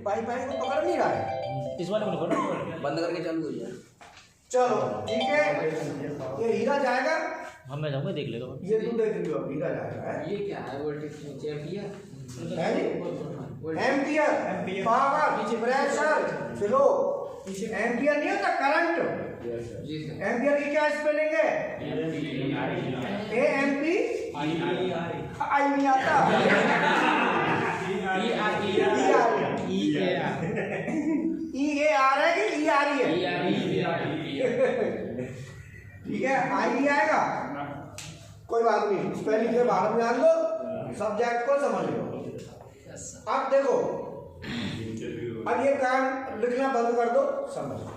Pipe को पकड़ नहीं रहा है। इस वाले को पकड़ो, बंद करके चालू हो जाए। चलो ठीक है, ये हीरा जाएगा। हम मैं जाऊंगा देख लेगा। ये तू देख लियो, हीरा जाएगा है। ये क्या है? वोल्टेज एम्पियर है जी, ampere, power, pressure, flow. Ampere नहीं होता करंट। एम्पियर की क्या स्पेलिंग है? AMP आई नहीं आता। EAR है कि ER है? ठीक है, आई नहीं आएगा कोई बात नहीं, स्पेलिंग के बाहर में जान लो, सब्जेक्ट को समझ लो। अब देखो, अब ये काम लिखना बंद कर दो, समझ लो।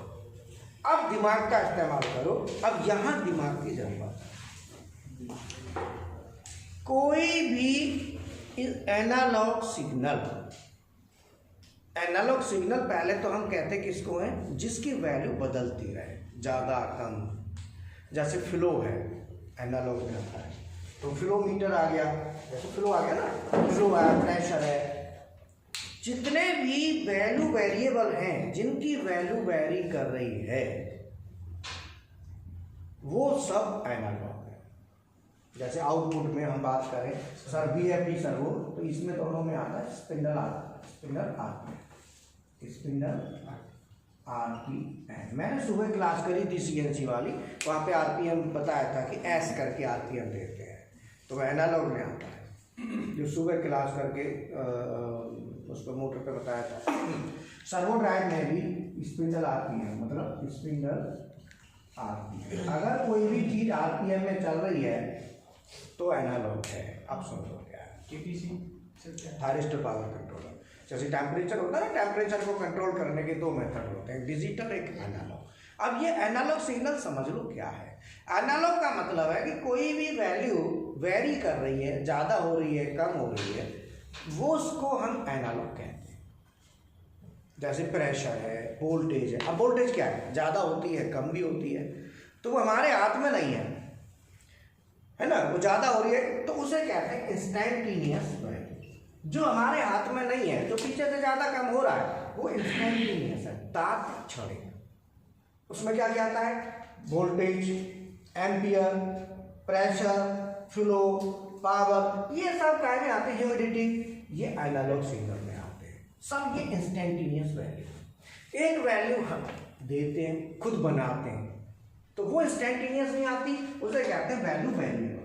अब दिमाग का इस्तेमाल करो। अब यहां दिमाग की जरूरत है। कोई भी एनालॉग सिग्नल, एनालॉग सिग्नल पहले तो हम कहते किसको हैं? जिसकी वैल्यू बदलती रहे, ज़्यादा कम। जैसे फ्लो है, एनालॉग में आता है, तो फ्लो मीटर आ गया, जैसे फ्लो आ गया ना, फ्लो है, प्रेशर है। जितने भी वैल्यू वेरिएबल हैं, जिनकी वैल्यू वेरी कर रही है, वो सब एनालॉग है। जैसे आउटपुट में हम बात करें सर VFD सर्वो, तो इसमें दोनों में आता है स्पिंडल आता है, स्पिंडल RPM, स्पिंडल RPM। मैंने सुबह क्लास करी थी CNC वाली, वहाँ पे RPM बताया था कि S करके RPM देते हैं, तो वह एनालॉग में आता है। जो सुबह क्लास करके उस पर मोटर पे बताया था। सर्वो ड्राइव में भी स्पिंडल RPM, मतलब स्पिंडल RPM। अगर कोई भी चीज़ RPM में चल रही है तो एनालॉग है। अब समझो क्या है? TPC, thyristor power controller. जैसे टेम्परेचर होता है ना, टेम्परेचर को कंट्रोल करने के दो मेथड होते हैं, डिजिटल, एक एनालॉग। अब ये एनालॉग सिग्नल समझ लो क्या है। एनालॉग का मतलब है कि कोई भी वैल्यू वेरी कर रही है, ज़्यादा हो रही है, कम हो रही है, वो उसको हम एनालॉग कहते हैं। जैसे प्रेशर है, वोल्टेज है। अब वोल्टेज क्या है? ज़्यादा होती है, कम भी होती है, तो वो हमारे हाथ में नहीं है ना। वो ज़्यादा हो रही है तो उसे कहते हैं इंस्टेंटेनियस वैल्यू। जो हमारे हाथ में नहीं है, जो पीछे से ज़्यादा कम हो रहा है, वो इंस्टेंटेनियस है, तात्क्षणिक। उसमें क्या क्या आता है? Voltage, ampere, pressure, flow, power, ये सब काय में आते हैं? ह्यूमिडिटी, ये एनालॉग सिग्नल में आते हैं। सब ये इंस्टेंटेनियस वैल्यू। एक वैल्यू हम देते हैं, खुद बनाते हैं, तो वो इंस्टेंटेनियस नहीं आती, उसे कहते हैं वैल्यू वेरिएबल।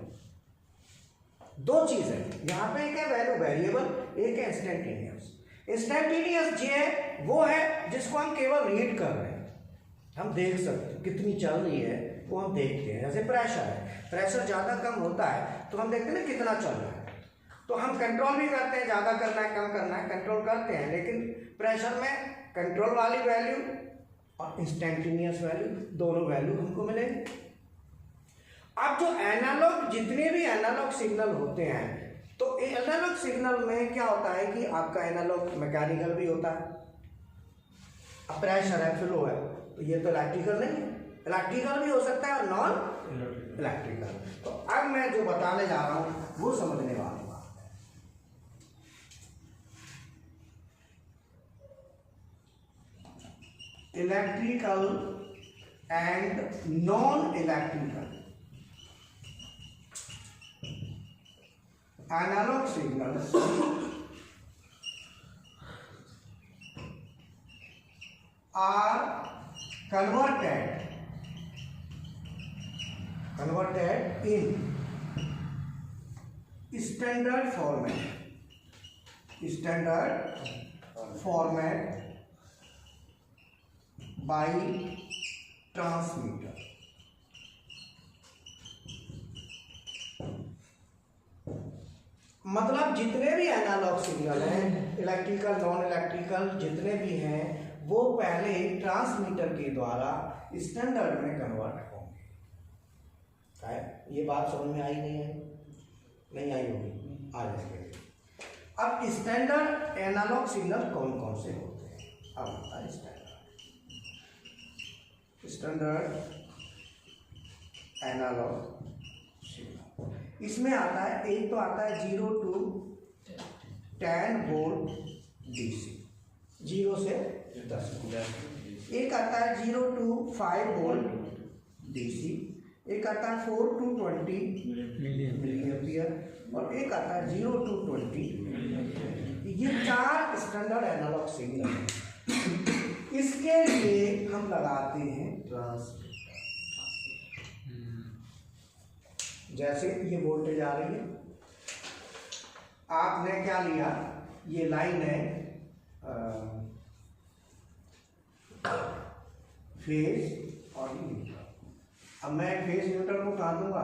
दो चीज़ है यहाँ पे, एक है वैल्यू वेरिएबल, एक है इंस्टेंटेनियस। इंस्टेंटेनियस जो है वो है जिसको हम केवल रीड कर रहे हैं, हम देख सकते हैं कितनी चल रही है, वो हम देखते हैं। जैसे प्रेशर है, प्रेशर ज़्यादा कम होता है तो हम देखते हैं ना कितना चल रहा है, तो हम कंट्रोल भी करते हैं, ज़्यादा करना है, कम करना है, कंट्रोल करते हैं। लेकिन प्रेशर में कंट्रोल वाली वैल्यू और इंस्टेंटेनियस वैल्यू, दोनों वैल्यू हमको मिलेंगे। अब जो एनालॉग, जितने भी एनालॉग सिग्नल होते हैं, तो एनालॉग सिग्नल में क्या होता है कि आपका एनालॉग मैकेनिकल भी होता है। अब प्रेशर है, फ्लो है, तो ये तो इलेक्ट्रिकल नहीं है, इलेक्ट्रिकल भी हो सकता है और नॉन इलेक्ट्रिकल। तो अब मैं जो बताने जा रहा हूं वो समझने वाली बात है। Electrical and non electrical analog signals are converted in standard format by transmitter। मतलब जितने भी एनालॉग सिग्नल हैं, इलेक्ट्रिकल, नॉन इलेक्ट्रिकल, जितने भी हैं, वो पहले ट्रांसमीटर के द्वारा स्टैंडर्ड में कन्वर्ट होंगे। ये बात समझ में आई नहीं है? नहीं आई होगी, आ जाएगी। अब स्टैंडर्ड एनालॉग सिग्नल कौन कौन से होते हैं? अब आता है स्टैंडर्ड एनालॉग सिग्नल। इसमें आता है, एक तो आता है 0 to 10 वोल्ट DC, 0 से 10 एक आता है 0 to 5 वोल्ट DC, एक आता है 4 to 20 मिली एम्पियर और एक आता है 0 to 20। ये 4 स्टैंडर्ड एनालॉग सिग्नल है। इसके लिए हम लगाते हैं ट्रांसमीटर। जैसे ये वोल्टेज आ रही है, आपने क्या लिया, ये लाइन है फेज और न्यूट्रल। अब मैं फेज न्यूट्रल को कहाँ दूंगा,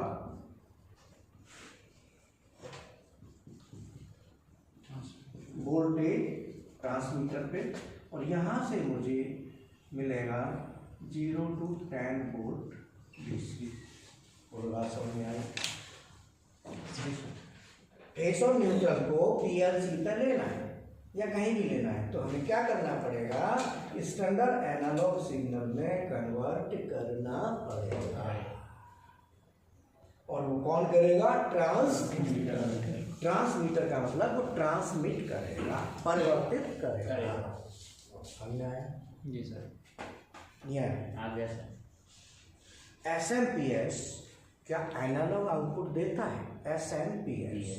वोल्टेज ट्रांसमीटर पे, और यहाँ से मुझे मिलेगा 0 to 10 वोल्ट DC। और बात समझ में आई। फेज और न्यूट्रल को PLC पे लेना है या कहीं भी लेना है तो हमें क्या करना पड़ेगा, स्टैंडर्ड एनालॉग सिग्नल में कन्वर्ट करना पड़ेगा। और वो कौन करेगा, ट्रांसमीटर। ट्रांसमीटर का मतलब वो ट्रांसमिट करेगा, परिवर्तित करेगा। समझ आया? जी सर, ये आ गया सर। SMPS क्या एनालॉग आउटपुट देता है? SMPS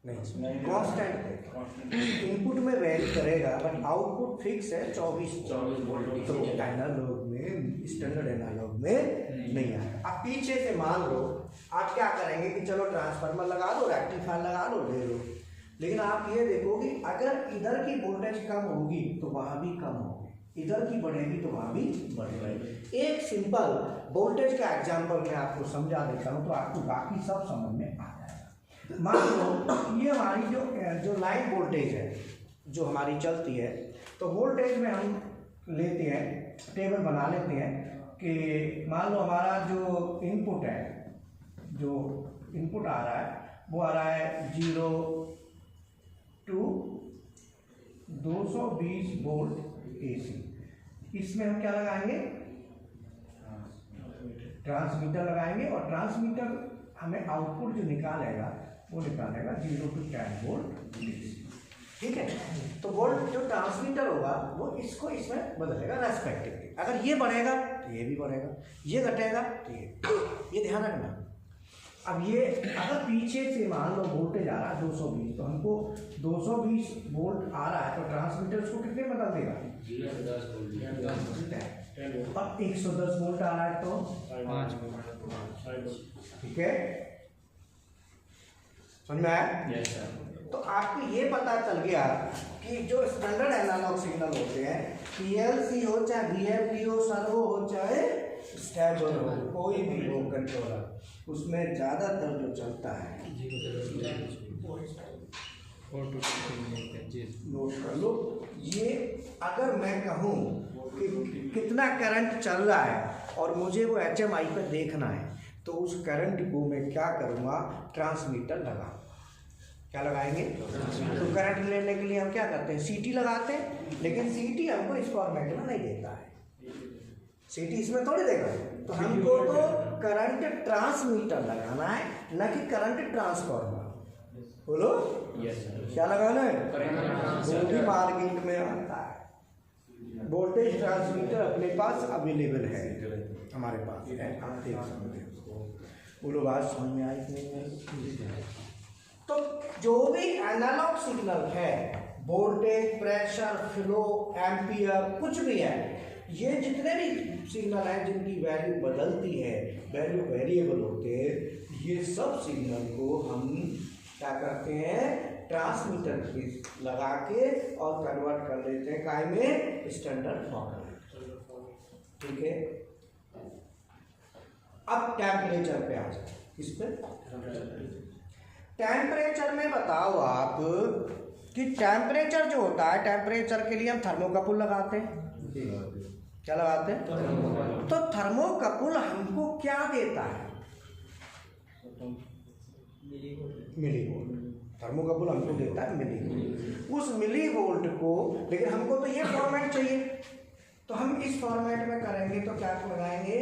नहीं, कांस्टेंट इनपुट में वेरी करेगा बट आउटपुट फिक्स है 24 वोल्ट। तो एनालॉग में, स्टैंडर्ड एनालॉग में नहीं आएगा। अब पीछे से मान लो आप क्या करेंगे कि चलो ट्रांसफार्मर लगा दो, रेक्टिफायर लगा दो, दे दो, लेकिन आप ये देखो कि अगर इधर की वोल्टेज कम होगी तो वहाँ भी कम होगी, इधर की बढ़ेगी तो वहाँ भी बढ़ेगी। एक सिंपल वोल्टेज का एग्जांपल मैं आपको समझा देता हूँ तो आपको बाकी सब समझ में आ जाएगा। मान लो ये हमारी जो लाइन वोल्टेज है जो हमारी चलती है, तो वोल्टेज में हम लेते हैं, टेबल बना लेते हैं कि मान लो हमारा जो इनपुट है, जो इनपुट आ रहा है वो आ रहा है 0 to 220 वोल्ट AC। इसमें हम क्या लगाएंगे, ट्रांसमीटर लगाएंगे और ट्रांसमीटर हमें आउटपुट जो निकालेगा वो निकालेगा 0 to 10 वोल्ट DC। ठीक है, तो वोल्ट जो ट्रांसमीटर होगा वो इसको इसमें बदलेगा रेस्पेक्टिवली। अगर ये बढ़ेगा तो ये भी बढ़ेगा, ये घटेगा तो ये ध्यान रखना। अब ये अगर पीछे से मान लो वोल्टेज आ रहा है 220, तो हमको 220 वोल्ट आ रहा है तो ट्रांसमीटर उसको कितने बदल देगा, 10 वोल्ट। अब 110 वोल्ट आ रहा है तो 5 वोल्ट। ठीक है, समझ में आया? Yes sir. तो आपको ये पता चल गया कि जो स्टैंडर्ड एनालॉग सिग्नल होते हैं, PLC हो चाहे VFD हो, सर्वो हो चाहे स्टेबल हो, कोई भी हो कंट्रोलर, उसमें ज़्यादातर जो चलता है, नोट कर लो, ये अगर मैं कहूँ कि कितना करंट चल रहा है और मुझे वो HMI पे देखना है तो उस करंट को मैं क्या करूँगा, ट्रांसमीटर लगाऊंगा। क्या लगाएंगे, तो करंट लेने के लिए हम क्या करते हैं, CT लगाते हैं, लेकिन CT हमको इस फॉर्मेट में नहीं देता है, CT इसमें थोड़ी देगा। तो हमको तो करंट ट्रांसमीटर लगाना है, न कि करंट ट्रांसफार्मर। बोलो यस सर। क्या लगाना है, वो भी मार्केट में आता है। वोल्टेज ट्रांसमीटर अपने पास अवेलेबल है, हमारे पास है, आप देख सकते हैं। बोलो बात समझ में आई कि नहीं आई? तो जो भी एनालॉग सिग्नल है, वोल्टेज, प्रेशर, फ्लो, एम्पियर, कुछ भी है, ये जितने भी सिग्नल हैं जिनकी वैल्यू बदलती है, वैल्यू वेरिएबल होते हैं, ये सब सिग्नल को हम क्या करते हैं, ट्रांसमीटर पे लगा के और कन्वर्ट कर लेते हैं काय में, स्टैंडर्ड फॉर्मेट। ठीक है, अब टेम्परेचर पे आ जाए। किस पे, टेम्परेचर में बताओ आप कि टेम्परेचर जो होता है, टेम्परेचर के लिए हम थर्मोकपल लगाते हैं। क्या लगाते हैं, तो थर्मोकपल हमको क्या देता है, मिली वोल्ट। थर्मोकपल हमको देता है मिली वोल्ट। उस मिली वोल्ट को, लेकिन हमको तो ये फॉर्मेट चाहिए, तो हम इस फॉर्मेट में करेंगे तो क्या लगाएंगे,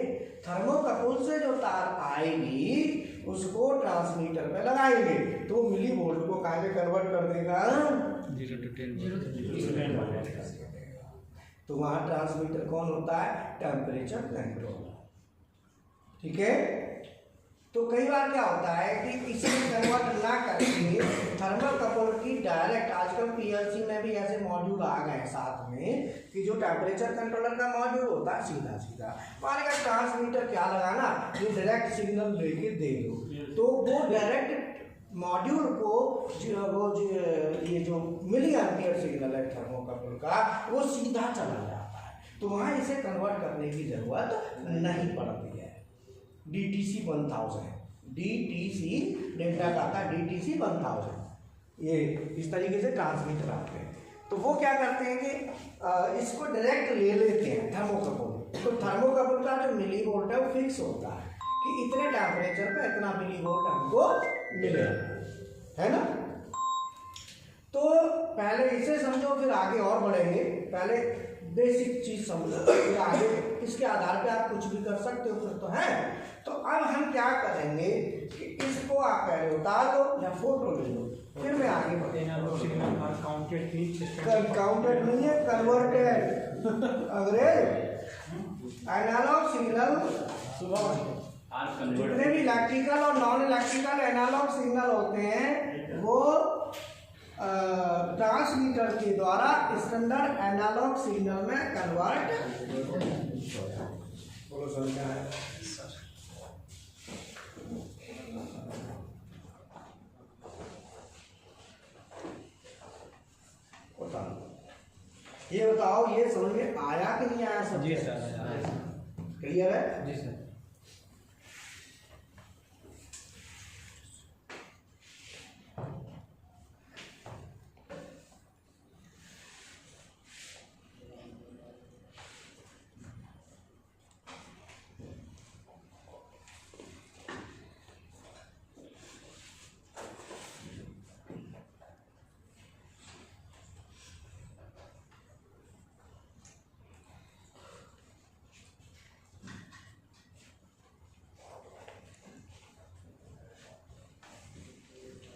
थर्मोकपल से जो तार आएगी उसको ट्रांसमीटर पे लगाएंगे तो मिली वोल्ट को काहे में कन्वर्ट कर देगा 0 to 10 तो वहाँ ट्रांसमीटर कौन होता है? Temperature control. ठीक है। तो कई बार क्या होता है कि इसे कन्वर्ट ना करके थर्मोकपल की डायरेक्ट, आजकल पीएलसी में भी ऐसे मॉड्यूल आ गए हैं साथ में कि जो टेम्परेचर कंट्रोलर का मॉड्यूल होता है सीधा सीधा माने का ट्रांसमीटर क्या लगाना, ये डायरेक्ट सिग्नल लेके दे दो तो वो डायरेक्ट मॉड्यूल को ये जो मिली एम्पियर सिग्नल है थर्मोकपल का वो सीधा चला जाता है, तो वहाँ इसे कन्वर्ट करने की जरूरत नहीं पड़ती है। DTC 1000 DTC डेल्टा का आता है DTC 1000, ये इस तरीके से ट्रांसमीटर आते हैं। तो वो क्या करते हैं कि इसको डायरेक्ट ले लेते हैं थर्मोकपल, तो थर्मोकपल का जो मिली वोल्ट है वो फिक्स होता है कि इतने टेम्परेचर पे इतना मिली वोल्ट हमको मिलेगा, है ना। तो पहले इसे समझो फिर आगे और बढ़ेंगे, पहले बेसिक चीज समझो फिर आगे इसके आधार पे आप कुछ भी कर सकते हो फिर तो है। तो अब हम क्या करेंगे कि इसको आप पहले उतार दो या फोटो ले लो, फिर मैं आगे बढ़ूंगा। काउंटेड नहीं है, कन्वर्टेड अंग्रेज। एनालॉग सिग्नल जितने भी इलेक्ट्रिकल और नॉन इलेक्ट्रिकल एनालॉग सिग्नल होते हैं वो ट्रांसमीटर के द्वारा स्टैंडर्ड एनालॉग सिग्नल में कन्वर्ट बोलो सर क्या है? ये बताओ, ये समझ में आया कि नहीं आया? सब जी सर, क्लियर है? जी सर।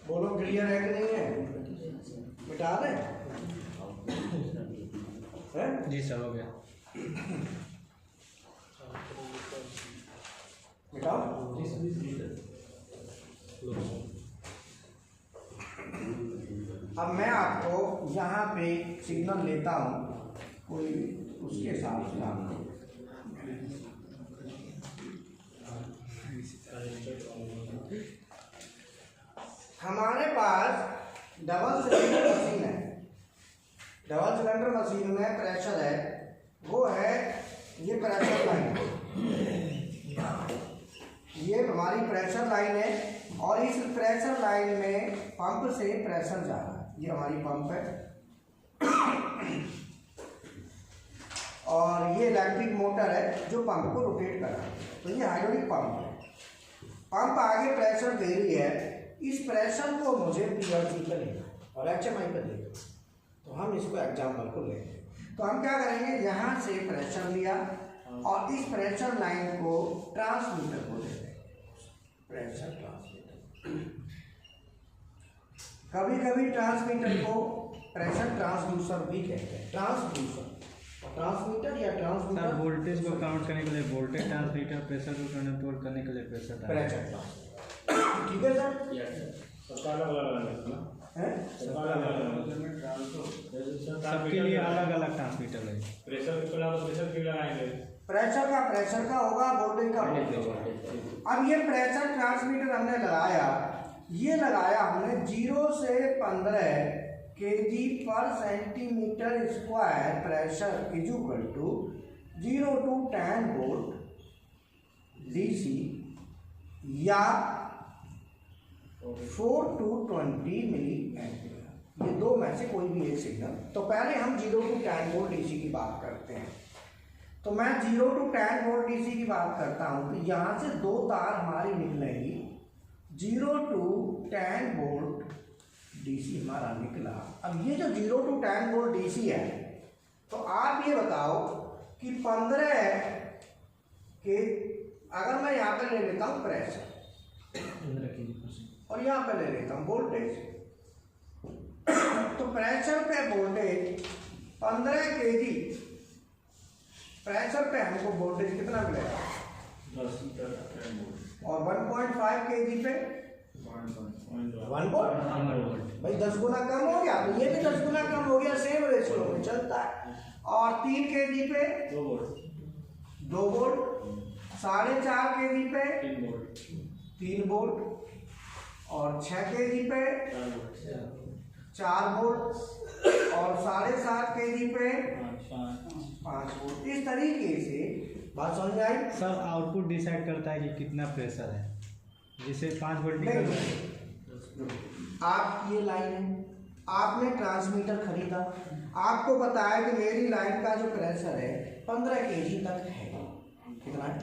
बोलो क्लियर है कि नहीं है? मिटा दें? है? जी सर, हो गया। मिटाओ। अब मैं आपको यहाँ पे सिग्नल लेता हूँ कोई उसके हिसाब से आप हमारे पास डबल सिलेंडर मशीन है। डबल सिलेंडर मशीन में प्रेशर है, वो है ये प्रेशर लाइन, ये हमारी प्रेशर लाइन है और इस प्रेशर लाइन में पंप से प्रेशर जा रहा है। ये हमारी पंप है और ये इलेक्ट्रिक मोटर है जो पंप को रोटेट कर रहा है। तो ये हाइड्रोलिक पंप है। पंप आगे प्रेशर दे रही है, इस प्रेशर को मुझे पीएलसी पे लेना और एचएमआई पे लेना। तो हम इसको एग्जाम्पल को लेंगे। तो हम क्या करेंगे, यहाँ से प्रेशर लिया और इस प्रेशर लाइन को ट्रांसमीटर को दे देंगे। प्रेशर ट्रांसमीटर, कभी कभी ट्रांसमीटर को प्रेशर ट्रांसड्यूसर भी कहते हैं। ट्रांसड्यूसर, ट्रांसमीटर या ट्रांसमीटर वोल्टेज को काउंट करने के लिए वोल्टेज ट्रांसमीटर, प्रेशर को कंट्रोल करने के लिए प्रेशर ट्रांसमीटर। ठीक है सर? सबके लिए अलग अलग ट्रांसमीटर है। प्रेशर का होगा, वोल्टेज का वोल्टेज। अब ये प्रेशर ट्रांसमीटर हमने लगाया, ये लगाया हमने 0 से 15 kg पर centimetre square pressure is equal to 0 to 10 volt DC या 4 to 20 मिली एम्पियर। ये दो में से कोई भी एक सिग्नल। तो पहले हम 0 to 10 वोल्ट DC की बात करते हैं। तो मैं 0 to 10 वोल्ट DC की बात करता हूं तो यहां से दो तार हमारी निकलेगी। 0 to 10 वोल्ट DC हमारा निकला। अब ये जो 0 to 10 वोल्ट DC है, तो आप ये बताओ कि 15 के अगर मैं यहाँ पे ले लेता हूँ प्रेशर, और यहाँ पे ले लेता हूँ वोल्टेज। तो प्रेशर पे वोल्टेज 15 kg, प्रेशर पे हमको वोल्टेज कितना मिलेगा? 10 और 1.5 kg पे 1 वोल्ट। भाई 10 गुना कम हो गया, तो ये भी 10 गुना कम हो गया, सेम रेशियो में चलता है। और 3 kg पे 2 वोल्ट, 4.5 kg पे 3 वोल्ट, और 6 kg पे 4 वोल्ट, और 7.5 kg पे 5 वोल्ट। इस तरीके से बात समझ आई? सर आउटपुट डिसाइड करता है कि कितना प्रेशर है, जिसे 5 वोल्ट नहीं, आप ये लाइन है, आपने ट्रांसमीटर खरीदा, आपको पता है कि मेरी लाइन का जो प्रेशर है 15 kg तक है। कितना है?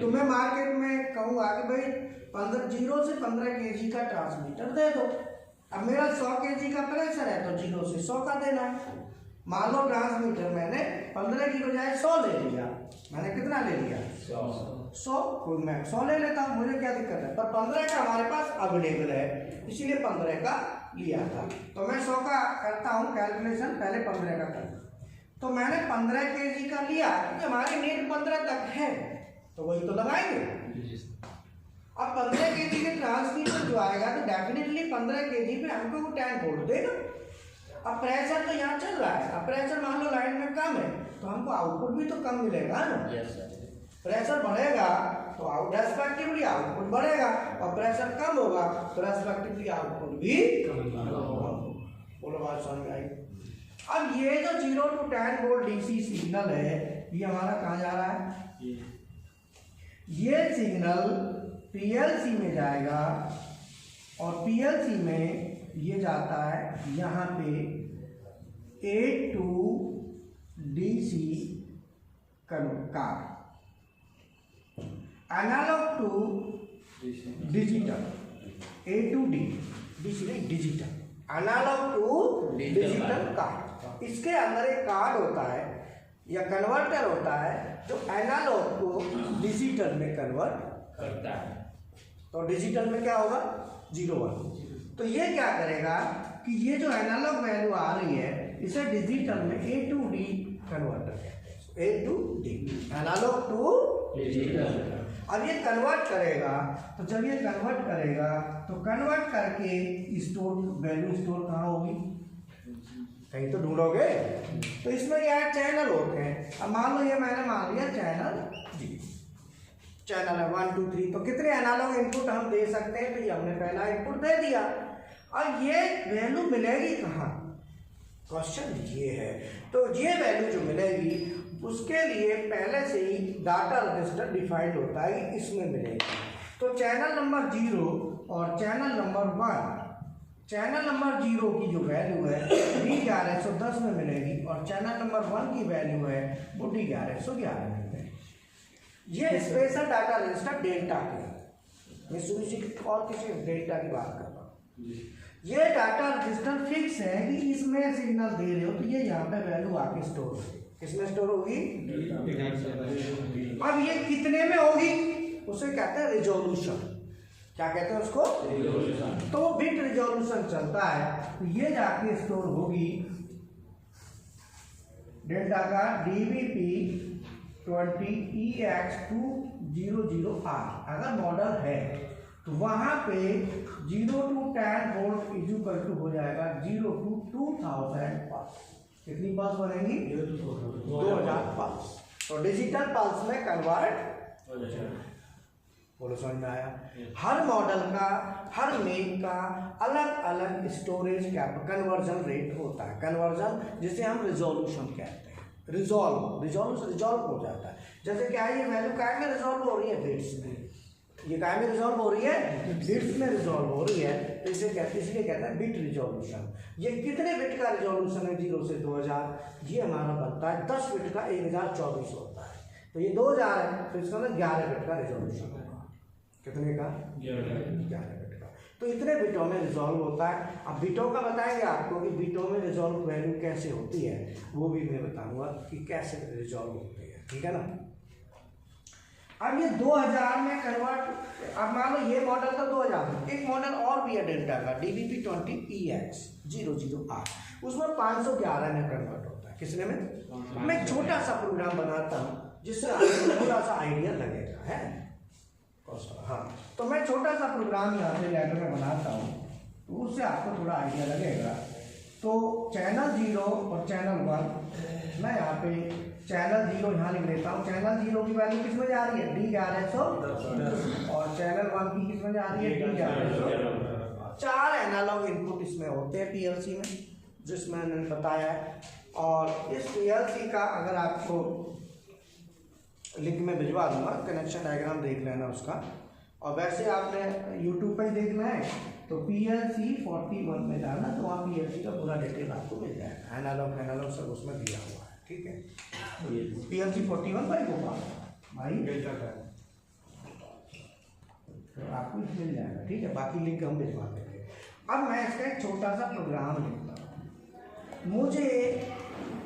तो मैं मार्केट में कहूँगा कि भाई 0 से 15 kg का ट्रांसमीटर दे दो। अब मेरा 100 kg का प्रेशर है, तो 0 से 100 का देना है। मान लो ट्रांसमीटर मैंने 15 की बजाय 100 ले लिया, मैंने कितना ले लिया? 100। कोई मैं 100 ले लेता हूँ, मुझे क्या दिक्कत है? पर 15 का हमारे पास अवेलेबल है, इसीलिए 15 का लिया था। तो मैं 100 का करता हूँ कैलकुलेशन, पहले 15 का करता। तो मैंने 15 kg का लिया, क्योंकि हमारी नीड 15 तक है, तो वही तो लगाएंगे। अब 15 kg के ट्रांसमीटर जो आएगा, तो डेफिनेटली 15 kg पे हमको वो 10 वोल्ट देगा। अब प्रेशर तो यहाँ चल रहा है, अब प्रेशर मान लो लाइन में कम है, तो हमको आउटपुट भी तो कम मिलेगा ना। प्रेशर बढ़ेगा तो रेस्पेक्टिवली आउटपुट बढ़ेगा, और प्रेशर कम होगा तो रेस्पेक्टिवली आउटपुट भी कम होगा। बोलो बात समझ में आई? अब ये जो 0 to 10 वोल्ट डीसी सिग्नल है, ये हमारा कहाँ जा रहा है? ये सिग्नल पीएलसी में जाएगा, और पीएलसी में ये जाता है यहाँ पे A to DC converter, analog to digital, A to D, DC नहीं digital, analog to digital card. इसके अंदर एक कार्ड होता है या कन्वर्टर होता है जो एनालॉग को डिजिटल में कन्वर्ट करता है। तो डिजिटल में क्या होगा? 0 1। तो ये क्या करेगा कि ये जो एनालॉग वैल्यू आ रही है, इसे डिजिटल में A to D कन्वर्टर कहते हैं। A to D, analog to digital. अब ये कन्वर्ट करेगा, तो जब ये कन्वर्ट करेगा तो कन्वर्ट करके स्टोर वैल्यू स्टोर कहाँ होगी? कहीं तो ढूंढोगे। तो इसमें क्या चैनल होते हैं। अब मान लो ये मैंने मान लिया चैनल G, चैनल है 1 2 3। तो कितने एनालॉग इनपुट हम दे सकते हैं? तो ये हमने पहला इनपुट दे दिया। अब ये वैल्यू मिलेगी कहाँ? क्वेश्चन ये है। तो ये वैल्यू जो मिलेगी उसके लिए पहले से ही डाटा रजिस्टर डिफाइंड होता है कि इसमें मिलेगी। तो चैनल नंबर 0 और चैनल नंबर 1, चैनल नंबर 0 की जो वैल्यू है D1110 में मिलेगी, और चैनल नंबर 1 की वैल्यू है वो D1111 में मिलेगी। ये स्पेशल डाटा रजिस्टर डेल्टा के, मैं सुनिश्चित और किसी डेल्टा की बात कर रहा हूँ। ये डाटा रजिस्टर फिक्स है कि इसमें सिग्नल दे रहे हो, तो ये यहाँ पे वैल्यू आके स्टोर होगी। किसमें स्टोर होगी? अब ये कितने में होगी? उसे कहते हैं रिजोल्यूशन। क्या कहते हैं उसको? रिजोल्यूशन। तो वो बिट रिजोल्यूशन चलता है, तो ये जाके स्टोर होगी डेल्टा का DVP 20EX200R अगर मॉडल है, तो वहां पे 0 to 10 volt is equal to हो जाएगा 0 to 2000 पल्स। कितनी पल्स बनेगी? 2000 पल्स। तो डिजिटल पल्स में कन्वर्ट हो जाएगा। बोलो समझ में आया? हर मॉडल का, हर मेक का अलग अलग स्टोरेज कन्वर्जन रेट होता है। कन्वर्जन जिसे हम रिजोल्यूशन कहते हैं। रिजॉल्व हो जाता है। जैसे क्या है, ये वैल्यू काय में रिजॉल्व हो रही है? बिट्स में। ये काय में रिजॉल्व हो रही है? बिट्स में रिजॉल्व हो रही है। तो इसे कहते, इसलिए कहते हैं बिट रिजोल्यूशन। ये कितने बिट का रिजोल्यूशन है? 0 से 2000। ये हमारा बनता है 10 बिट का 1024 होता है। तो ये 2000 है, तो इसका 11 बिट का रिजोल्यूशन होगा। कितने का? 11 बिट का। तो इतने बिटों में रिजॉल्व होता है। अब बिटों का बताएंगे आपको कि बिटों में रिजॉल्व वैल्यू कैसे होती है, वो भी मैं बताऊंगा कि कैसे रिजॉल्व होती है। ठीक है ना? अब ये 2000 में कन्वर्ट, अब मान लो ये मॉडल था 2000 में, एक मॉडल और भी है डेल्टा का DVP-20EX 00R, उसमें 511 में कन्वर्ट होता है। किसने में? मैं छोटा सा प्रोग्राम बनाता हूँ जिससे आपको थोड़ा सा आइडिया लगेगा, है। हाँ, तो मैं छोटा सा प्रोग्राम यहाँ पे लैडर में बनाता हूँ, तो उससे आपको थोड़ा आइडिया लगेगा। तो चैनल 0 और चैनल 1, मैं यहाँ पे चैनल 0 यहाँ लिख लेता हूँ। चैनल 0 की वैल्यू किस में जा रही है? D1110, और चैनल 1 की किस में जा रही है? D1110। 4 एनालॉग इनपुट इसमें होते हैं PLC में, जिसमें मैंने बताया है। और इस PLC का अगर आपको लिंक में भिजवा दूंगा, कनेक्शन डायग्राम देख लेना उसका। और वैसे आपने YouTube पे ही देखना है तो PLC 41 में डालना, तो वहाँ PLC का पूरा डिटेल आपको मिल जाएगा, एनालॉग सब उसमें दिया हुआ है। ठीक है, PLC 41 भाई गोपाल भाई तो आपको मिल जाएगा। ठीक है, बाकी लिंक हम भिजवा देंगे। अब मैं इसका एक छोटा सा प्रोग्राम लिखता हूँ। मुझे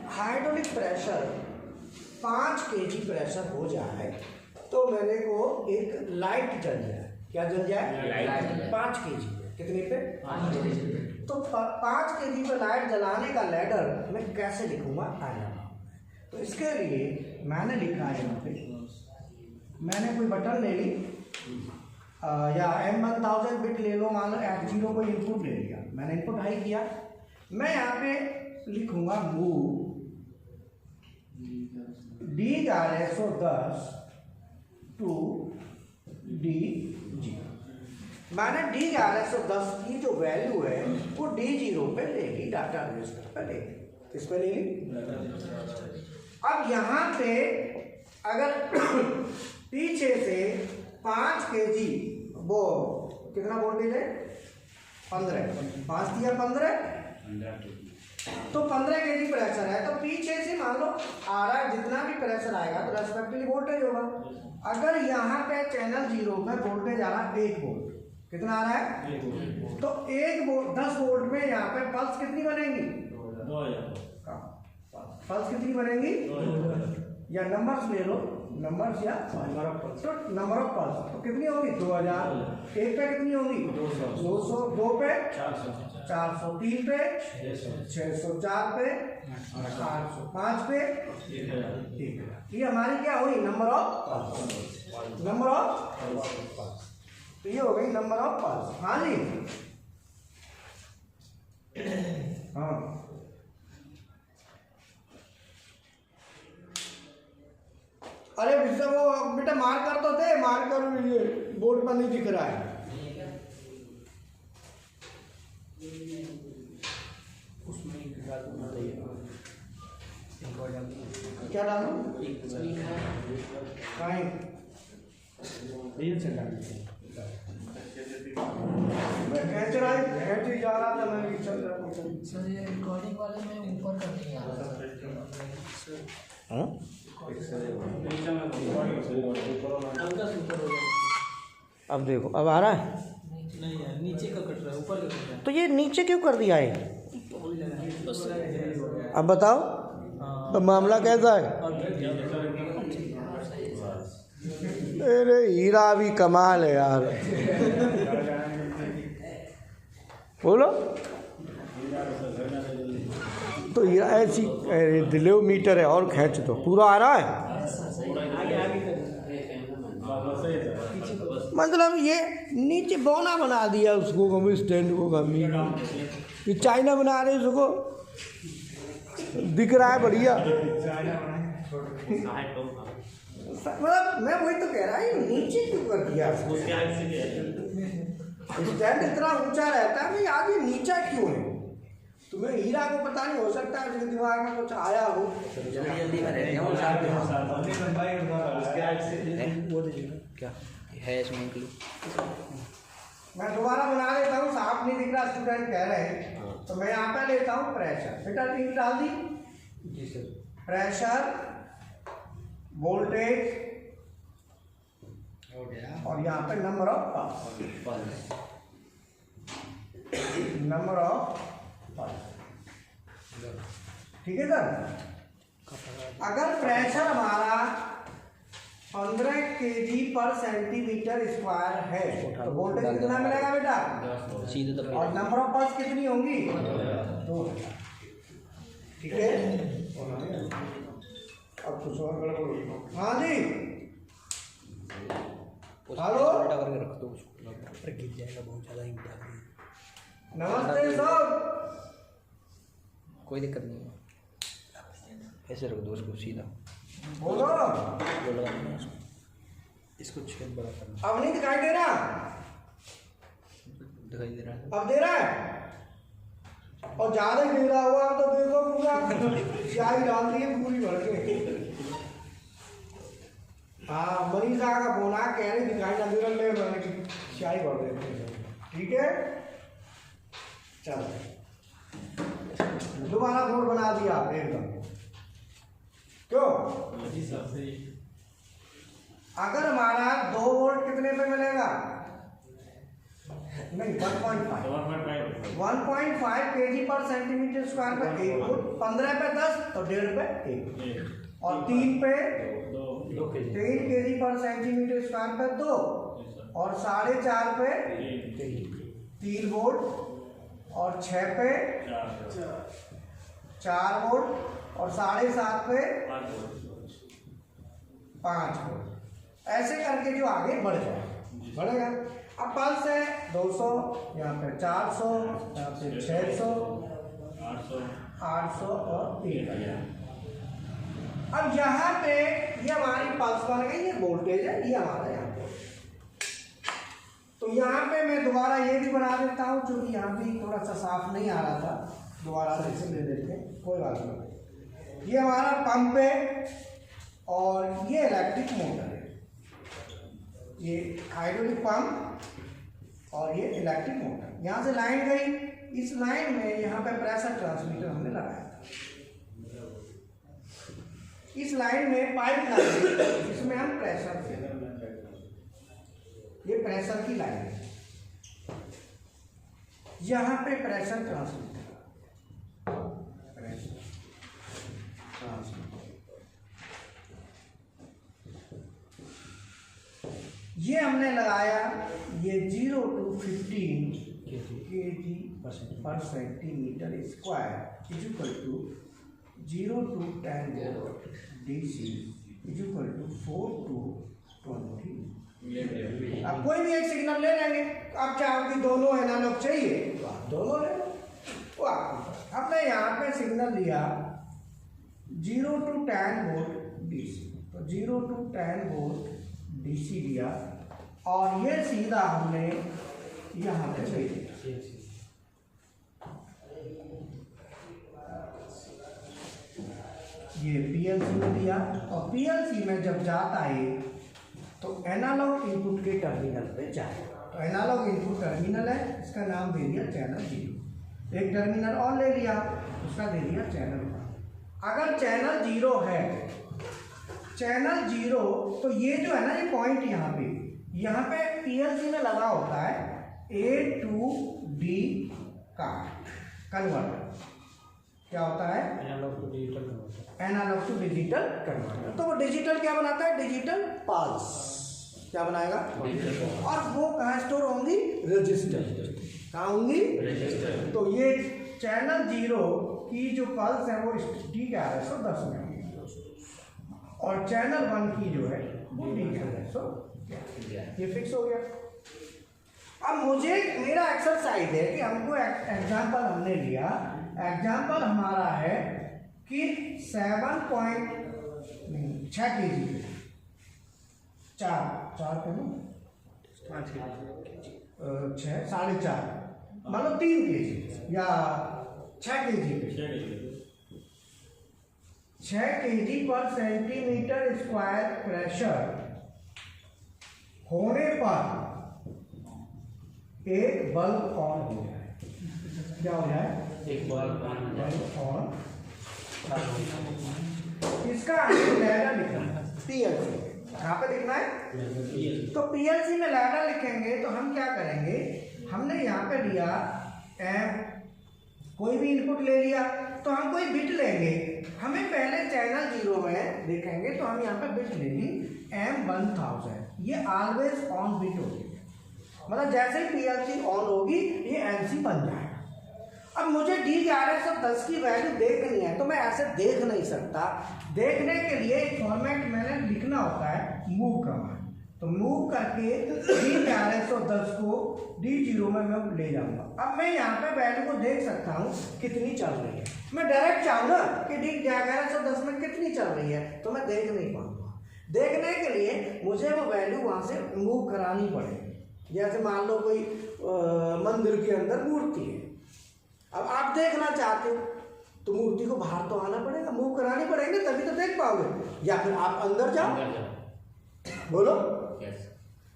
हाइड्रोलिक प्रेशर 5 kg प्रेशर हो जाए तो मेरे को एक लाइट जल जाए। क्या जल जाए? लाइट। 5 kg पे। कितने पे? 5 kg। तो 5 kg पे लाइट जलाने का लैडर मैं कैसे लिखूंगा? तो इसके लिए मैंने लिखा है यहाँ पे, मैंने कोई बटन ले ली या M1000 बिट ले लो, मान लो F0 को इनपुट ले लिया, मैंने इनपुट हाई किया। मैं यहाँ पे लिखूंगा मूव D1110 टू D0। मैंने D1110 की जो वैल्यू है वो D0 पे ले ली, डाटा रजिस्टर पे ले ली। किस पे ले ली? अब यहाँ पे अगर पीछे से 5 kg, वो कितना वोल्टेज है? 15, 5 दिया 15, तो 15 kg प्रेशर है। तो पीछे से मान लो आ रहा है, जितना भी प्रेशर आएगा तो रेस्पेक्टिवली वोल्टेज होगा। अगर यहाँ पे चैनल 0 पे वोल्टेज आ रहा है 1 वोल्ट, कितना आ रहा है? 1 वोल्ट। तो 1 वोल्ट 10 वोल्ट में यहाँ पे पल्स कितनी बनेगी? 2000। पल्स कितनी बनेगी? या नंबर्स ले लो, नंबर्स या नंबर ऑफ पल्स। तो नंबर ऑफ पल्स तो कितनी होगी? 2000। 1 पे कितनी होगी? 200। 2 पे 400, 3 पे 600, 4 पे 800, 5 पे 1000। ये हमारी क्या हुई? Number of pulse. Number of pulse, तो ये हो गई नंबर ऑफ पल्स। हाँ जी, हाँ। अरे भैया वो बेटा मार कर तो दे, मार कर, ये बोर्ड पर नहीं दिख रहा है। क्या डालूं? मैं खींच जा रहा था, मैं भी चल रहा था। सर ये रिकॉर्डिंग वाले में ऊपर कर नहीं आ रहा सर। अब देखो, अब आ रहा है? नहीं है, नीचे का कट रहा है, ऊपर का कट रहा है। तो ये नीचे क्यों कर दिया है? अब बताओ तो मामला कैसा है? अरे हीरा भी कमाल है यार। बोलो तो हीरा ऐसी, अरे दिलो मीटर है और खींच दो, पूरा आ रहा है। मतलब ये नीचे बौना बना दिया उसको, कभी स्टैंड को, कभी ये चाइना बना रहे उसको, दिख रहा है बढ़िया। मतलब मैं वही तो कह रहा हूँ, नीचे क्यों कर दिया? स्टैंड इतना ऊंचा रहता है, भाई आगे नीचा क्यों है? तुम्हें हीरा को पता नहीं, हो सकता है दिमाग में कुछ आया हो। क्या है इसमें क्लू? मैं दोबारा बना लेता हूँ, साफ नहीं दिख रहा, स्टूडेंट कह रहे हैं, तो मैं यहाँ पे लेता हूँ प्रेशर। बेटा टिक डाल दी जी सर। प्रेशर, वोल्टेज और यहाँ पे number of pulse, number of pulse. ठीक है सर। अगर प्रेशर हमारा 15 kg पर सेंटीमीटर स्क्वायर है तो वोल्टेज कितना मिलेगा बेटा? सीधे तो और नंबर ऑफ पल्स कितनी होंगी? 2000। ठीक है, अब कुछ और गड़बड़। हाँ जी, हेलो, उल्टा करके रख दो उसको, गिर जाएगा बहुत ज़्यादा ही। नमस्ते सर। कोई दिक्कत नहीं है, ऐसे रख दो उसको सीधा। बोलो। वो लगा देना उसको, इसको छेद बड़ा करना। अब नहीं दिखाई दे रहा? दिखाई दे रहा है? अब दे रहा है? और ज्यादा ही दे रहा हुआ तो देखो पूरा स्याही डाल दी है पूरी भर के। हाँ, मनीषा का फोन आ, कह रही दिखाई ना दे रहा, ले मैंने की स्याही भर देते हैं। ठीक है, चलो दोबारा बोर्ड बना दिया आपने एकदम। क्यों? अगर हमारा 2 वोल्ट कितने पे मिलेगा? नहीं, 1.5 kg पर सेंटीमीटर स्क्वायर पे 1 वोल्ट, 15 पे 10 तो 1.5 पे 1, और 3 पे 3 kg पर सेंटीमीटर स्क्वायर पे 2, और 4.5 पे 3 वोल्ट, और 6 पे 4 वोल्ट, और 7.5 पे 5 वोल्ट। ऐसे करके जो आगे बढ़ जाए बढ़ेगा। अब पल्स है 200, यहाँ पे 400, यहाँ पे 600, 800 और 1000। अब यहाँ पे ये हमारी पल्स बन गई, ये वोल्टेज है, ये हमारा यहाँ पे। तो यहाँ पे मैं दोबारा ये भी बना देता हूँ, क्योंकि यहाँ भी थोड़ा सा साफ नहीं आ रहा था, दोबारा से ले लेते हैं, कोई बात नहीं। ये हमारा पंप है और ये इलेक्ट्रिक मोटर है, ये हाइड्रोलिक पंप और ये इलेक्ट्रिक मोटर। यहाँ से लाइन गई, इस लाइन में यहाँ पे प्रेशर ट्रांसमीटर हमने लगाया था। इस लाइन में पाइप लगाई, इसमें हम प्रेशर दे, ये प्रेशर की लाइन है। यहाँ पे प्रेशर ट्रांसमीटर, ये हमने लगाया, ये 0 to 15 kg पर centimetre square is equal to 0 to 10 volt DC is equal to 4 to 20। अब कोई भी एक सिग्नल ले लेंगे, आप चाहो कि दोनों एनालॉग चाहिए तो आप दोनों ले लो, वो आपको। हमने यहाँ पे सिग्नल लिया 0 to 10 वोल्ट DC, तो 0 to 10 वोल्ट DC दिया, और ये सीधा हमने यहाँ पे भेज दिया। ये PLC में दिया, और PLC में जब जाता है तो एनालॉग इनपुट के टर्मिनल पे जाए। तो एनालॉग इनपुट टर्मिनल है, इसका नाम दे दिया चैनल 0। एक टर्मिनल और ले लिया, उसका दे दिया चैनल 1। अगर चैनल 0 है, चैनल 0, तो ये जो है ना, ये पॉइंट यहाँ पे PLC में लगा होता है A to D का कन्वर्टर। क्या होता है? Analogue to digital converter. तो वो डिजिटल क्या बनाता है? Digital pulse. क्या बनाएगा? और वो कहाँ स्टोर होंगी? रजिस्टर। कहाँ होंगी? रजिस्टर। तो ये चैनल 0 की जो पल्स है वो D1110 में, और चैनल 1 की जो है वो D1100। ये फिक्स हो गया। अब मुझे, मेरा एक्सरसाइज है कि हमको एग्जाम्पल हमने लिया, एग्जाम्पल हमारा है कि 6 kg, 4 पे ना 6.5, मतलब 3 kg या 6 kg पे 6 kg पर सेंटीमीटर स्क्वायर प्रेशर होने पर एक बल्ब ऑन हो जाए। क्या हो जाए? एक बल्ब ऑन। इसका लैडर लिखना है PLC। कहाँ पे लिखना है? तो PLC में लैडर लिखेंगे तो हम क्या करेंगे, हमने यहाँ पे लिया कोई भी इनपुट ले लिया, तो हम कोई बिट लेंगे। हमें पहले चैनल 0 में देखेंगे तो हम यहाँ पे बिट लेंगे M1000, ये ऑलवेज ऑन बिट होगी, मतलब जैसे ही PLC ऑन होगी ये MC बन जाएगा। अब मुझे D1110 की वैल्यू देखनी है तो मैं ऐसे देख नहीं सकता, देखने के लिए एक फॉर्मेट मैंने लिखना होता है मूव कमांड, तो मूव करके D1110 को D0 में मैं ले जाऊंगा। अब मैं यहाँ पे वैल्यू को देख सकता हूँ कितनी चल रही है, मैं डायरेक्ट चाहूँगा कि D1110 में कितनी चल रही है तो मैं देख नहीं पाऊंगा। देखने के लिए मुझे वो वैल्यू वहाँ से मूव करानी पड़ेगी। जैसे मान लो कोई मंदिर के अंदर मूर्ति है, अब आप देखना चाहते हो तो मूर्ति को बाहर तो आना पड़ेगा, मूव करानी पड़ेगी तभी तो देख पाओगे, या फिर आप अंदर जाओ, बोलो।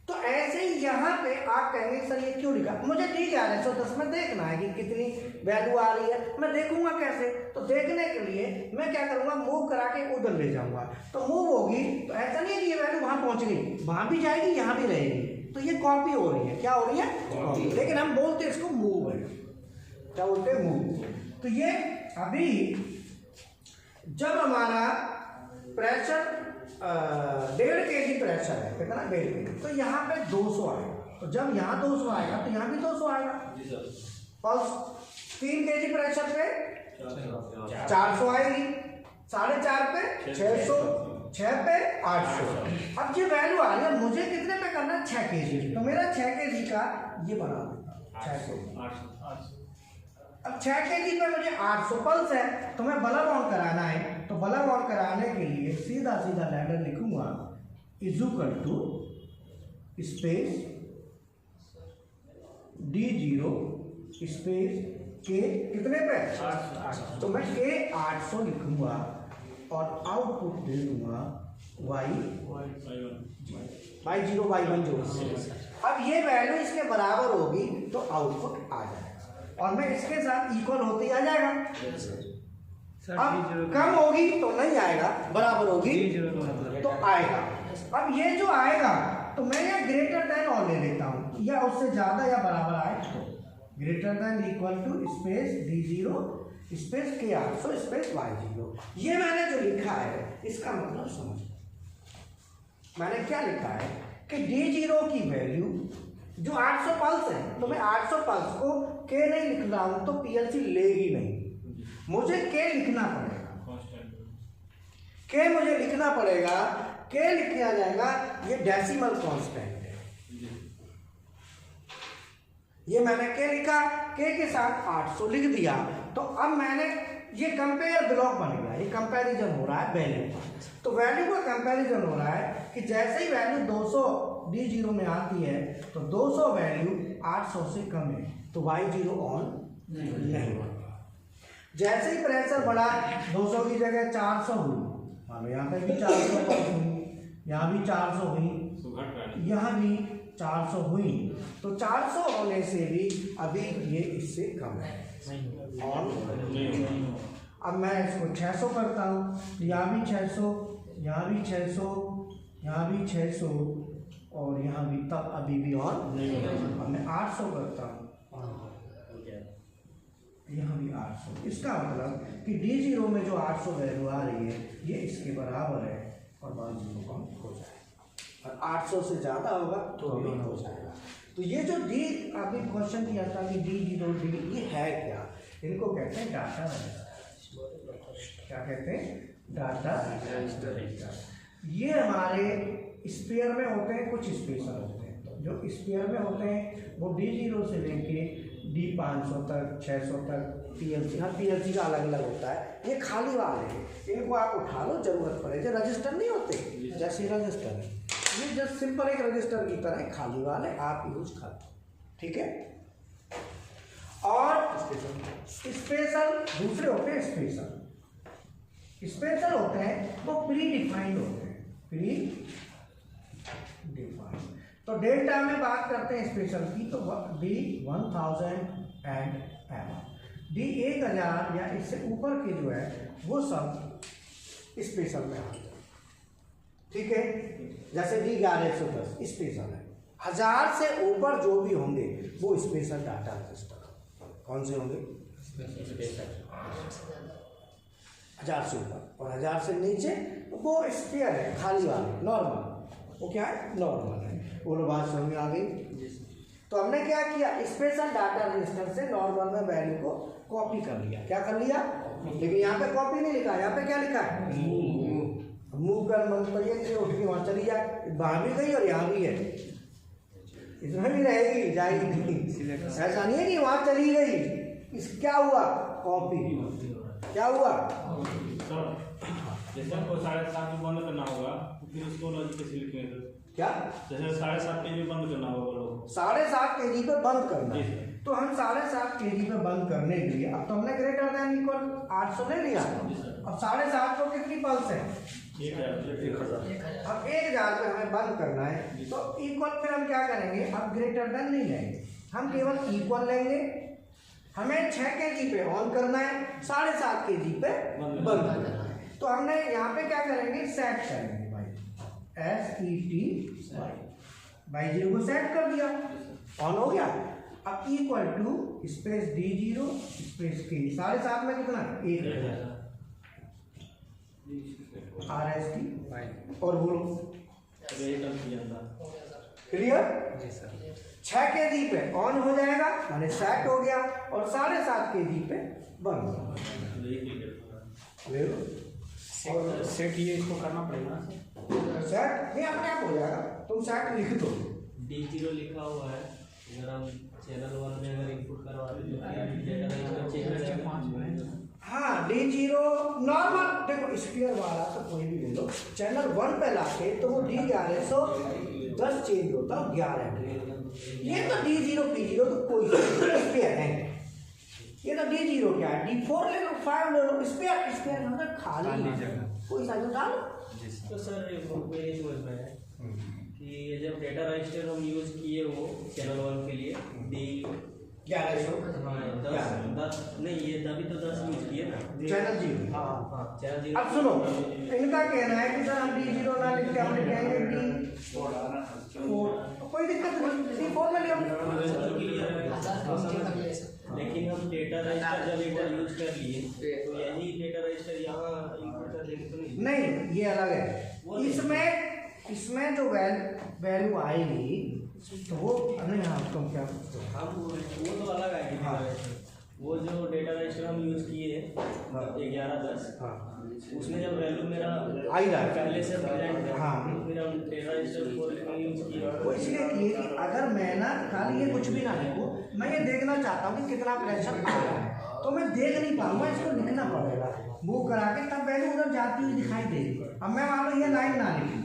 तो ऐसे ही यहाँ पे आप कहेंगे सर ये क्यों लिखा, मुझे D1110 में देखना है कि कितनी वैल्यू आ रही है, मैं देखूंगा कैसे, तो देखने के लिए मैं क्या करूंगा, मूव करा के उधर ले जाऊंगा, तो मूव होगी तो ऐसा नहीं है कि ये वैल्यू वहां पहुंच गई, वहां भी जाएगी यहाँ भी रहेगी, तो ये कॉपी हो रही है, क्या हो रही है कॉपी, लेकिन हम बोलते इसको मूव है, क्या बोलते हैं मूव। तो ये अभी जब हमारा प्रेशर 1.5 kg प्रेशर है, कितना 1.5 kg, तो यहाँ पे 200 आएगा, तो जब यहाँ 200 आएगा तो यहाँ भी 200 आएगा। पल्स 3 kg प्रेशर पे 400 आएगी, 4.5 पे 600, 6 पे 800। अब ये वैल्यू आ रही है, मुझे कितने पे करना है 6 kg, तो मेरा 6 kg का ये बना देता 600। अब 6 kg पे मुझे 800 पल्स है, तो मैं बल्ब ऑन कराना है, तो बल्ब ऑन कराने के लिए सीधा सीधा लैडर लिखूंगा equal to space D0 space के कितने पे 800, तो मैं के 800 लिखूंगा और आउटपुट दे दूंगा Y0 Y1 जो। अब ये वैल्यू इसके बराबर होगी तो आउटपुट आ जाएगा, और मैं इसके साथ इक्वल होते ही आ जाएगा। अब कम होगी तो नहीं आएगा, बराबर होगी तो आएगा। अब ये जो आएगा तो मैं ये ग्रेटर देन और ले लेता हूँ, या उससे ज्यादा या बराबर आए तो greater than equal to space D0 space K 800 space Y0। ये मैंने जो लिखा है इसका मतलब समझ, मैंने क्या लिखा है कि D0 की वैल्यू जो 800 पल्स है, तो मैं 800 पल्स को के नहीं लिख रहा हूं तो PLC लेगी नहीं, मुझे के लिखना पड़ेगा, के मुझे लिखना पड़ेगा, के लिखा जाएगा, ये डेसिमल कांस्टेंट है, ये मैंने के लिखा, के साथ 800 लिख दिया, तो अब मैंने ये कंपेयर ब्लॉक बनेगा, ये कंपैरिजन हो रहा है वैल्यू का, तो वैल्यू का कंपैरिजन हो रहा है कि जैसे ही वैल्यू 200 D0 में आती है तो 200 वैल्यू 800 से कम है तो Y0 ऑन नहीं होगा। जैसे ही प्रेशर बढ़ा 200 की जगह 400 हुई, हाँ यहाँ पे भी 400 हुई, यहाँ भी 400 हुई, यहाँ भी 400 हुई, तो 400 होने से भी अभी ये इससे कम है ऑन। अब मैं इसको 600 करता हूँ, यहाँ भी 600, यहाँ भी 600, यहाँ भी 600 और यहाँ भी, तब अभी भी ऑन नहीं। अब मैं 800 करता हूँ, यहाँ भी 800, इसका मतलब कि D0 में जो 800 वैल्यू आ रही है ये इसके बराबर है और Y0 कम हो जाएगा, और 800 से ज़्यादा होगा तो भी हो जाएगा। तो ये जो D अभी क्वेश्चन किया था कि D0 D ये है क्या, इनको कहते हैं डाटा रजिस्टर। क्या कहते हैं? Data register. ये हमारे स्पेयर में होते हैं, कुछ स्पेशल होते हैं। जो स्पेयर में होते हैं वो D0 से लेके D500 तक, 600 तक PLC, हर PLC का अलग अलग होता है। ये खाली वाले हैं, इनको आप उठा लो, जरूरत पड़े। जो रजिस्टर नहीं होते, जैसे रजिस्टर है, ये जस्ट सिंपल एक रजिस्टर की तरह खाली वाले आप यूज कर दो, ठीक है। और स्पेशल दूसरे होते हैं। स्पेशल होते हैं वो प्री डिफाइंड होते हैं, प्री डिफाइंड। तो डेल्टा में बात करते हैं स्पेशल की, तो D1000 एंड D1000 या इससे ऊपर के जो है वो सब स्पेशल में आते हैं, ठीक है। जैसे D1110 स्पेशल है, 1000 से ऊपर जो भी होंगे वो स्पेशल डाटा रजिस्टर। कौन से होंगे? 1000 से ऊपर, और 1000 से नीचे वो स्फीयर है, खाली वाली नॉर्मल। वो क्या है? नॉर्मल है। वो लोग बात समझ में आ गई। तो हमने क्या किया, स्पेशल डाटा रजिस्टर से नॉर्मल में वैल्यू को कॉपी कर लिया। क्या कर लिया? लेकिन यहाँ पे कॉपी नहीं लिखा, यहाँ पे क्या लिखा है? मूव कर, मतलब ये नहीं उठ के वहाँ चली जाए, वहाँ भी गई और यहाँ भी है, इसमें भी रहेगी, जाएगी नहीं। ऐसा नहीं है कि वहाँ चली गई, इस क्या हुआ? कॉपी। क्या हुआ? जैसे हमको 7.5 में बंद करना होगा तो फिर उसको लॉजिक कैसे लिखेंगे? क्या? जैसे 7.5 पेज में बंद करना होगा लोग 7.5 kg पे बंद करना है। तो हम 7.5 kg पे बंद करने के लिए, अब तो हमने ग्रेटर देन इक्वल 800 ले लिया, अब 7.5 को कितनी पल्स है? 1000। अब 1000 पे हमें बंद करना है, तो इक्वल फिर हम क्या करेंगे, अब ग्रेटर देन नहीं लेंगे, हम केवल इक्वल लेंगे। हमें 6 kg पे ऑन करना है, 7.5 kg पे बंद करना है। तो हमने यहाँ पे क्या करेंगे, सेट करेंगे भाई, SET बाई 0 को सेट कर दिया, ऑन हो गया। अब equal to space D0 space K, 7.5 में कितना? 1000 RST और बोलो क्लियर? 6 kg पे ऑन हो जाएगा, माने सेट हो गया, और 7.5 kg पे बंद। ले लो सेट, ये इसको करना पड़ेगा। सेट नहीं अपने आप हो जाएगा, तुम सेट लिख दो। D0 लिखा हुआ है, अगर हम चैनल 1 में अगर इनपुट करवाते हैं हाँ, D0 नॉर्मल, देखो स्क्वायर वाला तो कोई भी ले लो, चैनल 1 पे लाके तो वो D1110 चेंज होता है 11। ये तो D0 P0 तो कोई स्क्वायर है, ये तो D0 क्या है, D4 ले लो, 5 ले लो, स्क्वायर मतलब खाली कोई सा जो डालो। तो सर ये समझ में है कि ये जब डेटा रजिस्टर हम यूज़ किए वो चैनल 1 के लिए D1100 नहीं, ये तभी तो 10 यूज किए ना चैनल 0। हाँ चैनल 0। अब सुनो, इनका कहना है कि सर हम D0 ना लिख के हम लिखेंगे D4, कोई दिक्कत नहीं, D4 में लिया। लेकिन हम डेटा रजिस्टर जब डेटा यूज कर लिए तो यही डेटा रजिस्टर यहाँ इनपुट कर देंगे तो नहीं, ये अलग है। इसमें जो वैल्यू आएगी तो वो नहीं, हाँ तुम क्या हम वो तो अलग आएगी। हाँ। वो जो डेटा रजिस्टर हम यूज़ किए 1110, हाँ उसमें जब वैल्यू मेरा आई रहा है पहले से प्रेजेंट है, हाँ। फिर हम डेटा रजिस्टर 4 में यूज़ किए। वो इसलिए किए कि अगर मैं ना खाली ये कुछ भी ना लिखूँ, मैं ये देखना चाहता हूँ कि कितना प्रेशर आ रहा है, तो मैं देख नहीं पाऊंगा, इसको लिखना पड़ेगा मूव करा के, तब वैल्यू उधर जाती हुई दिखाई देगी। अब मैं मान लो ये लाइन ना लिखूँ,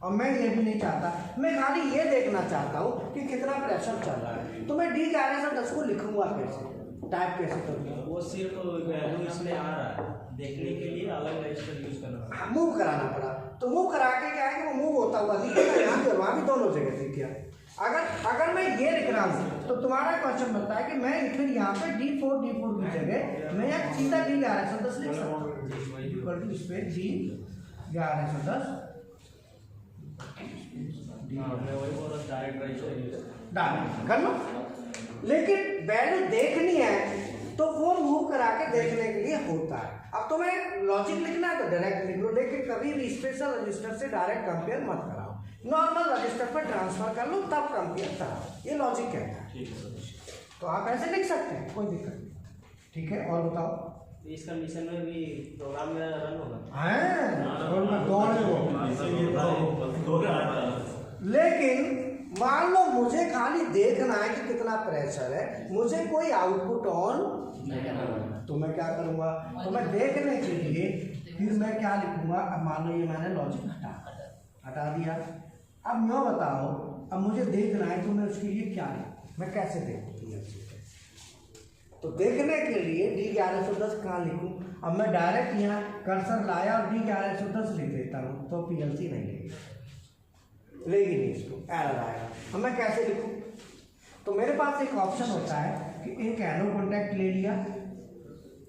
और मैं ये भी नहीं चाहता, मैं खाली ये देखना चाहता हूँ कि कितना प्रेशर चल रहा है, तो मैं D1110 को लिखूंगा कैसे, टाइप कैसे करूँगा? वो सिर्फ वैल्यू इसमें आ रहा है, देखने के लिए अलग रजिस्टर यूज़ करना पड़ा। मूव कराना पड़ा, तो मूव करा के क्या है कि वो मूव होता हुआ दिखेगा, यहाँ पे वहाँ भी दोनों जगह दिख गया। अगर मैं ये लिख रहा हूँ तो तुम्हारा क्वेश्चन बनता है कि मैं फिर यहाँ पे D4 की जगह मैं यहाँ सीधा D1110 लिख सकता हूँ, इक्वल टू स्पेस D1110 मैं वही बोल रहा डायरेक्ट रजिस्टर यूज़ डाल कर लो। लेकिन वैल्यू देखनी है तो वो मूव करा के देखने के लिए होता है। अब तुम्हें लॉजिक लिखना है तो डायरेक्ट लिख लो, लेकिन कभी भी स्पेशल रजिस्टर से डायरेक्ट कंपेयर मत कराओ, नॉर्मल रजिस्टर पर ट्रांसफर कर लो तब कंपेयर कराओ, ये लॉजिक कहता है। तो आप ऐसे लिख सकते हैं, कोई दिक्कत नहीं। ठीक है, और बताओ। इस कंडीशन में भी प्रोग्राम मेरा रन होगा। लेकिन मान लो मुझे खाली देखना है कि कितना प्रेशर है, मुझे कोई आउटपुट ऑन तो मैं क्या करूंगा, तो मैं देखने के लिए फिर मैं क्या लिखूंगा। अब मान लो ये मैंने लॉजिक हटा दिया। अब मैं बताओ, अब मुझे देखना है तो मैं उसके लिए क्या लिखूं, मैं कैसे देखूं? तो देखने के लिए D1110 कहाँ लिखूं? अब मैं डायरेक्ट यहाँ कर्सर लाया और D1110 लिख देता हूँ तो PLC नहीं लेगी नहीं, इसको एरर आएगा। अब मैं कैसे लिखूं? तो मेरे पास एक ऑप्शन होता है कि एक एनो कॉन्टैक्ट ले लिया,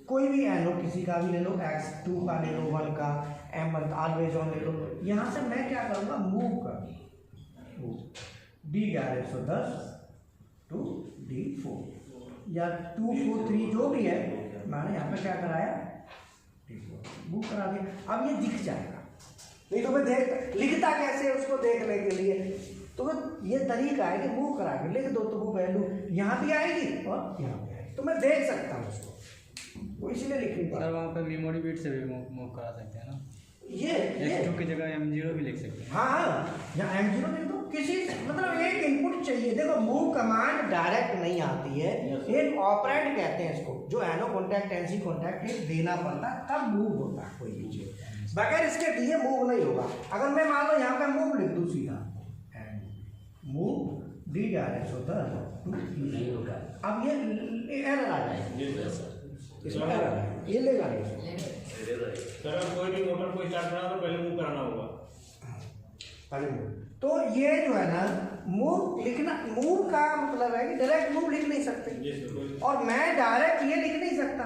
कोई भी एनो किसी का भी ले लो, X2 का ले लो, 1 का, M1 ऑलवेज ऑन ले लो। यहाँ से मैं क्या करूँगा, मूव कर D1110 टू D4 या 243 जो भी है, मैंने यहाँ पे क्या कराया D4। मूव करा दिया, अब ये दिख जाएगा। नहीं तो मैं देख लिखता कैसे उसको देखने के लिए, तो मैं ये तरीका है कि मूव करा के लिख दो तो वो वैल्यू यहाँ भी आएगी और यहाँ भी आएगी, तो मैं देख सकता हूँ उसको, वो इसीलिए लिख नहीं सर पाता। वहाँ पे मेमोरी बिट से भी मूव करा सकते हैं ना, ये X2 की जगह M0 भी लिख सकते हैं। हाँ, या M0 लिख दो, किसी मतलब एक इनपुट चाहिए। देखो मूव कमांड डायरेक्ट नहीं आती है, एक ऑपरेंड कहते हैं इसको, जो एनो कॉन्टैक्ट एनसी कॉन्टैक्ट देना पड़ता है तब मूव होता है कोई भी चीज, बगैर इसके दिए मूव नहीं होगा। अगर मैं मान लो यहाँ पे मूव लिख दूँ सीधा, मूव डी डायरेक्ट होता है, नहीं होगा। अब ये एरर आ जाएगा, इसमें एरर आएगा, ये लेगा नहीं। सर कोई भी मोटर को स्टार्ट करना तो पहले मूव कराना होगा, पहले मूव। तो ये जो है ना मूव लिखना, मूव का मतलब है कि डायरेक्ट मूव लिख नहीं सकते, और मैं डायरेक्ट ये लिख नहीं सकता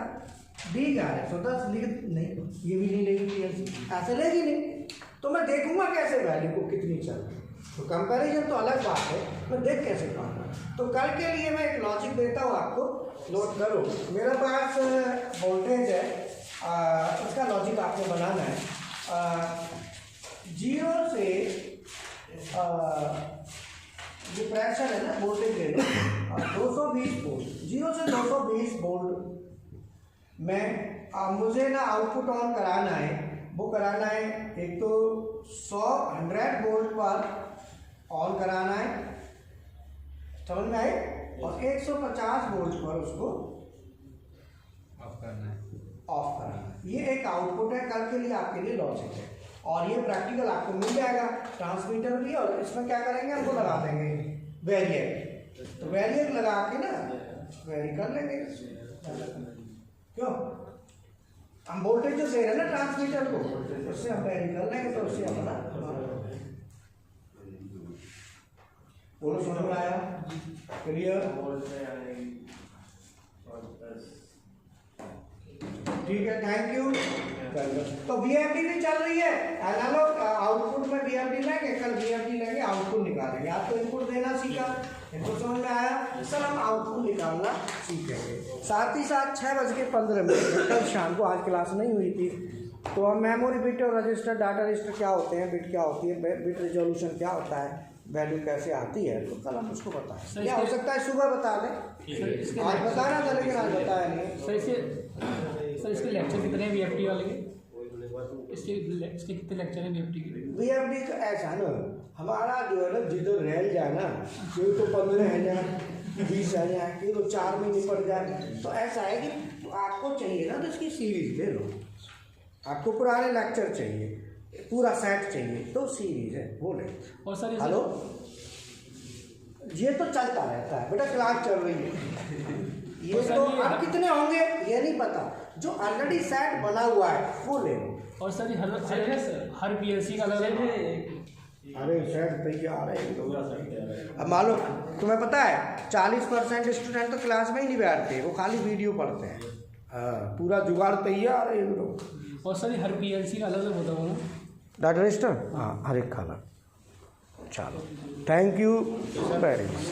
डी डायरेक्ट होता लिख नहीं, ये भी नहीं लेगी, ऐसे लेगी नहीं, तो मैं देखूंगा कैसे वैल्यू को कितनी चल रही। तो कंपैरिजन तो अलग बात है, मैं देख कैसे पाऊंगा। तो कल के लिए मैं एक लॉजिक देता हूँ आपको, नोट करो। मेरे पास वोल्टेज है, इसका लॉजिक आपको बनाना है। 0 से जो प्रेशर है ना, वोल्टेज ले लो 220 वोल्ट, 0 से 220 वोल्ट में मुझे ना आउटपुट ऑन कराना है, वो कराना है एक तो 100 वोल्ट पर ऑन कराना है, समझ में आए, और 150 वोल्ट पर उसको ऑफ करना है, ऑफ कराना है। ये एक आउटपुट है, कल के लिए आपके लिए लॉजिक है, और ये प्रैक्टिकल आपको मिल जाएगा ट्रांसमीटर भी। और इसमें क्या करेंगे, हमको लगा देंगे वेरिएक, तो वेरिएक लगा के ना वेरी कर लेंगे। क्यों, हम वोल्टेज जो दे रहे हैं ना ट्रांसमीटर को, उससे हम वेरी कर लेंगे, तो उससे अपना बोलो, समझ में आया, क्लियर, ठीक है, थैंक यू। तो VFD भी चल रही है, एनालॉग आउटपुट में VFD लेंगे, कल VFD लेंगे, आउटपुट निकालेंगे। आज तो इनपुट देना सीखा, इनको समझ में आया, सर हम आउटपुट निकालना सीखेंगे। साथ ही साथ 6:15 कल शाम को, आज क्लास नहीं हुई थी, तो हम मेमोरी बिट और रजिस्टर, डाटा रजिस्टर क्या होते हैं, बिट क्या होती है, बिट रिजोल्यूशन क्या होता है, वैल्यू कैसे आती है, तो कल हम उसको बताएं। क्या हो सकता है सुबह बता दें, आज बताना था लेकिन आज बताया नहीं। सर इसके लेक्चर कितने हैं VFD वाले के? इसके कितने लेक्चर हैं VFD के? VFD का ऐसा ना, हमारा जो है ना जिधर रेल जाए ना, कोई तो 15 है जाए, 20 है जाए, कि तो 4 में निपट जाए, तो ऐसा है कि तो आपको चाहिए ना, तो इसकी सीरीज ले लो। आपको पुराने लेक्चर चाहिए, पूरा सेट चाहिए, तो सीरीज है वो ले। और सर हेलो, ये तो चलता रहता है बेटा, क्लास चल रही है, ये तो अब कितने होंगे ये नहीं पता, जो ऑलरेडी सेट बना हुआ है वो ले लो। और सर हर PLC का अलग है। अरे सेट तैयार है। अब मान लो तुम्हें पता है 40% स्टूडेंट तो क्लास में ही नहीं बैठते, वो खाली वीडियो पढ़ते हैं। हाँ, पूरा जुगाड़ तैयार है एकदम। और सर हर PLC का अलग अलग होता होगा ना, डाटा रजिस्टर, हाँ हर एक खाना। चलो, थैंक यू वेरी मच।